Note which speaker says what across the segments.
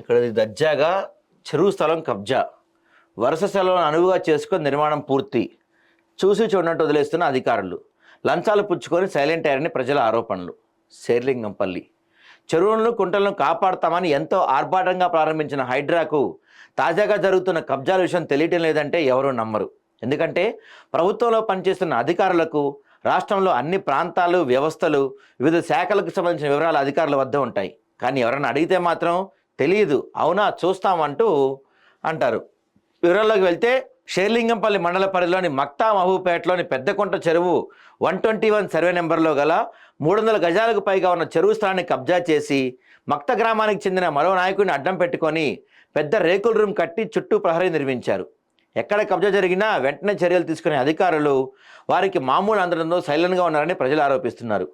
Speaker 1: ఇక్కడ ఇది దర్జాగా చెరువు స్థలం కబ్జా, వరుస సెలవులను అనువుగా చేసుకొని నిర్మాణం పూర్తి, చూసి చూడనట్టు వదిలేస్తున్న అధికారులు, లంచాలు పుచ్చుకొని సైలెంట్ అయ్యారని ప్రజల ఆరోపణలు. శేర్లింగంపల్లి చెరువులను కుంటలను కాపాడతామని ఎంతో ఆర్భాటంగా ప్రారంభించిన హైడ్రాకు తాజాగా జరుగుతున్న కబ్జాల విషయం తెలియటం లేదంటే ఎవరూ నమ్మరు. ఎందుకంటే ప్రభుత్వంలో పనిచేస్తున్న అధికారులకు రాష్ట్రంలో అన్ని ప్రాంతాలు, వ్యవస్థలు, వివిధ శాఖలకు సంబంధించిన వివరాలు అధికారుల వద్ద ఉంటాయి. కానీ ఎవరైనా అడిగితే మాత్రం తెలియదు, అవునా చూస్తామంటూ అంటారు. వివరాల్లోకి వెళ్తే షేర్లింగంపల్లి మండల పరిధిలోని మక్తా మహబూపేటలోని పెద్దకుంట చెరువు 121 సర్వే నెంబర్లో గల 300 గజాలకు పైగా ఉన్న చెరువు స్థలాన్ని కబ్జా చేసి మక్త గ్రామానికి చెందిన మరో నాయకుడిని అడ్డం పెట్టుకొని పెద్ద రేకుల రూమ్ కట్టి చుట్టూ ప్రహరీ నిర్మించారు. ఎక్కడ కబ్జా జరిగినా వెంటనే చర్యలు తీసుకునే అధికారులు వారికి మామూలు అందడంతో సైలెంట్గా ఉన్నారని ప్రజలు ఆరోపిస్తున్నారు.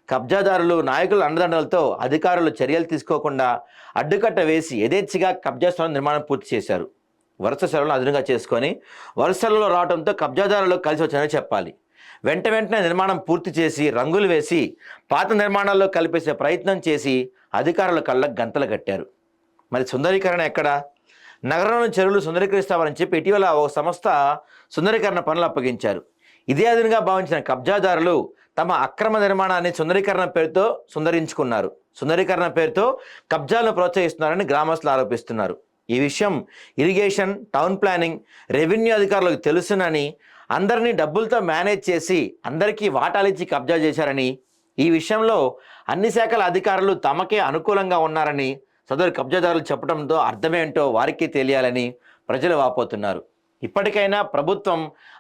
Speaker 1: కబ్జాదారులు, నాయకుల అండదండలతో అధికారులు చర్యలు తీసుకోకుండా అడ్డుకట్ట వేసి యథేచ్ఛగా కబ్జా స్థలం నిర్మాణం పూర్తి చేశారు. వరుస సెలవులను అదునుగా చేసుకొని వరుసలలో రావడంతో కబ్జాదారులు కలిసి వచ్చారని చెప్పాలి. వెంటనే నిర్మాణం పూర్తి చేసి రంగులు వేసి పాత నిర్మాణాల్లో కలిపేసే ప్రయత్నం చేసి అధికారుల కళ్ళకు గంతలు కట్టారు. మరి సుందరీకరణ ఎక్కడా? నగరంలోని చెరువులు సుందరీకరిస్తామని చెప్పి ఇటీవల ఓ సంస్థ సుందరీకరణ పనులు అప్పగించారు. ఇదే అదునుగా భావించిన కబ్జాదారులు తమ అక్రమ నిర్మాణాన్ని సుందరీకరణ పేరుతో సుందరించుకున్నారు. సుందరీకరణ పేరుతో కబ్జాలను ప్రోత్సహిస్తున్నారని గ్రామస్తులు ఆరోపిస్తున్నారు. ఈ విషయం ఇరిగేషన్, టౌన్ ప్లానింగ్, రెవెన్యూ అధికారులకు తెలుసునని, అందరినీ డబ్బులతో మేనేజ్ చేసి అందరికీ వాటాలిచ్చి కబ్జా చేశారని, ఈ విషయంలో అన్ని శాఖల అధికారులు తమకే అనుకూలంగా ఉన్నారని సదరు కబ్జాదారులు చెప్పడంతో అర్థమేంటో వారికి తెలియాలని ప్రజలు వాపోతున్నారు. ఇప్పటికైనా ప్రభుత్వం,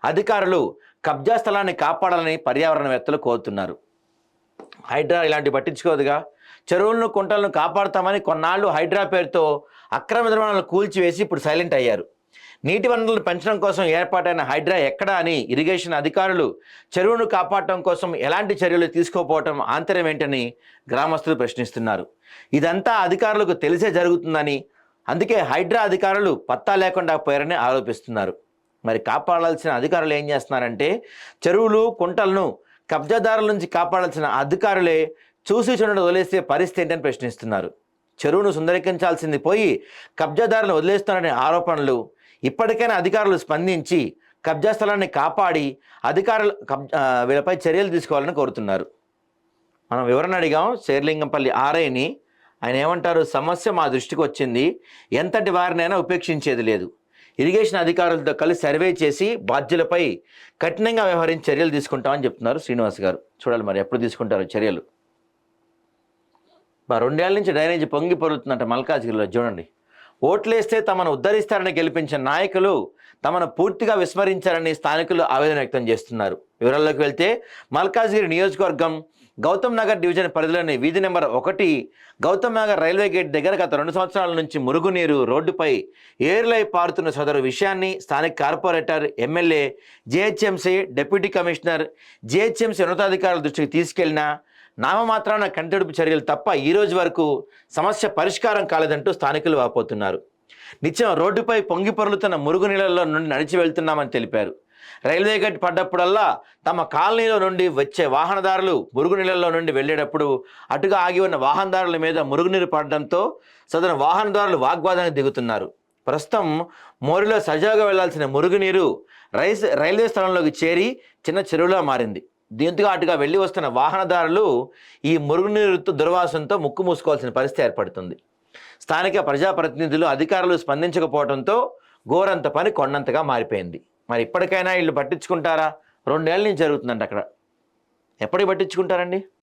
Speaker 1: అధికారులు కబ్జా స్థలాన్ని కాపాడాలని పర్యావరణవేత్తలు కోరుతున్నారు. హైడ్రా ఇలాంటి పట్టించుకోదుగా. చెరువులను, కుంటలను కాపాడుతామని కొన్నాళ్ళు హైడ్రా పేరుతో అక్రమ నిర్మాణాలు కూల్చివేసి ఇప్పుడు సైలెంట్ అయ్యారు. నీటి వనరులను పెంచడం కోసం ఏర్పాటైన హైడ్రా ఎక్కడా అని ఇరిగేషన్ అధికారులు చెరువును కాపాడటం కోసం ఎలాంటి చర్యలు తీసుకోకపోవటం ఆంతర్యం ఏంటని గ్రామస్తులు ప్రశ్నిస్తున్నారు. ఇదంతా అధికారులకు తెలిసే జరుగుతుందని, అందుకే హైడ్రా అధికారులు పత్తా లేకుండా పోయారని ఆరోపిస్తున్నారు. మరి కాపాడాల్సిన అధికారులు ఏం చేస్తున్నారంటే చెరువులు, కుంటలను కబ్జాదారుల నుంచి కాపాడాల్సిన అధికారులే చూసి చూడడం వదిలేస్తే పరిస్థితి ఏంటని ప్రశ్నిస్తున్నారు. చెరువును సుందరీకరించాల్సింది పోయి కబ్జాదారులను వదిలేస్తున్నారనే ఆరోపణలు. ఇప్పటికైనా అధికారులు స్పందించి కబ్జా స్థలాన్ని కాపాడి అధికారులు వీళ్ళపై చర్యలు తీసుకోవాలని కోరుతున్నారు. మనం వివరణ అడిగాం శేర్లింగంపల్లి ఆర్ఐని. ఆయన ఏమంటారు? సమస్య మా దృష్టికి వచ్చింది, ఎంతటి వారినైనా ఉపేక్షించేది లేదు. ఇరిగేషన్ అధికారులతో కలిసి సర్వే చేసి బాధ్యులపై కఠినంగా వ్యవహరించి చర్యలు తీసుకుంటామని చెప్తున్నారు శ్రీనివాస్ గారు. చూడాలి మరి ఎప్పుడు తీసుకుంటారో చర్యలు. 2 ఏళ్ల నుంచి డ్రైనేజీ పొంగి పొరుతుందంట మల్కాజ్గిరిలో. చూడండి, ఓట్లేస్తే తమను ఉద్ధరిస్తారని గెలిపించిన నాయకులు తమను పూర్తిగా విస్మరించారని స్థానికులు ఆవేదన వ్యక్తం చేస్తున్నారు. వివరాల్లోకి వెళ్తే మల్కాజ్గిరి నియోజకవర్గం గౌతమ్ నగర్ డివిజన్ పరిధిలోని వీధి number 1 Gautam Nagar railway gate దగ్గర గత 2 సంవత్సరాల నుంచి మురుగునీరు రోడ్డుపై ఏరులై పారుతున్న సదరు విషయాన్ని స్థానిక corporator, MLA, GHMC deputy commissioner, GHMC ఉన్నతాధికారుల దృష్టికి తీసుకెళ్లినా నామమాత్రాన కంటెడుపు చర్యలు తప్ప ఈ రోజు వరకు సమస్య పరిష్కారం కాలేదంటూ స్థానికులు వాపోతున్నారు. నిత్యం రోడ్డుపై పొంగి పొర్లుతున్న మురుగునీళ్ళలో నుండి నడిచి వెళ్తున్నామని తెలిపారు. రైల్వే గేట్ పడ్డప్పుడల్లా తమ కాలనీలో నుండి వచ్చే వాహనదారులు మురుగునీళ్ళలో నుండి వెళ్ళేటప్పుడు అటుగా ఆగి ఉన్న వాహనదారుల మీద మురుగునీరు పడడంతో సదరు వాహనదారులు వాగ్వాదానికి దిగుతున్నారు. ప్రస్తుతం మోరిలో సజావుగా వెళ్లాల్సిన మురుగునీరు రైల్వే స్థలంలోకి చేరి చిన్న చెరువులా మారింది. దీంతో అటుగా వెళ్ళి వస్తున్న వాహనదారులు ఈ మురుగునీరు దుర్వాసనతో ముక్కు మూసుకోవాల్సిన పరిస్థితి ఏర్పడుతుంది. స్థానిక ప్రజాప్రతినిధులు, అధికారులు స్పందించకపోవడంతో గోరంత పని కొండంతగా మారిపోయింది. మరి ఇప్పటికైనా వీళ్ళు పట్టించుకుంటారా? 2 ఏళ్ళ నుంచి జరుగుతుందంట అక్కడ. ఎప్పటికి పట్టించుకుంటారండి?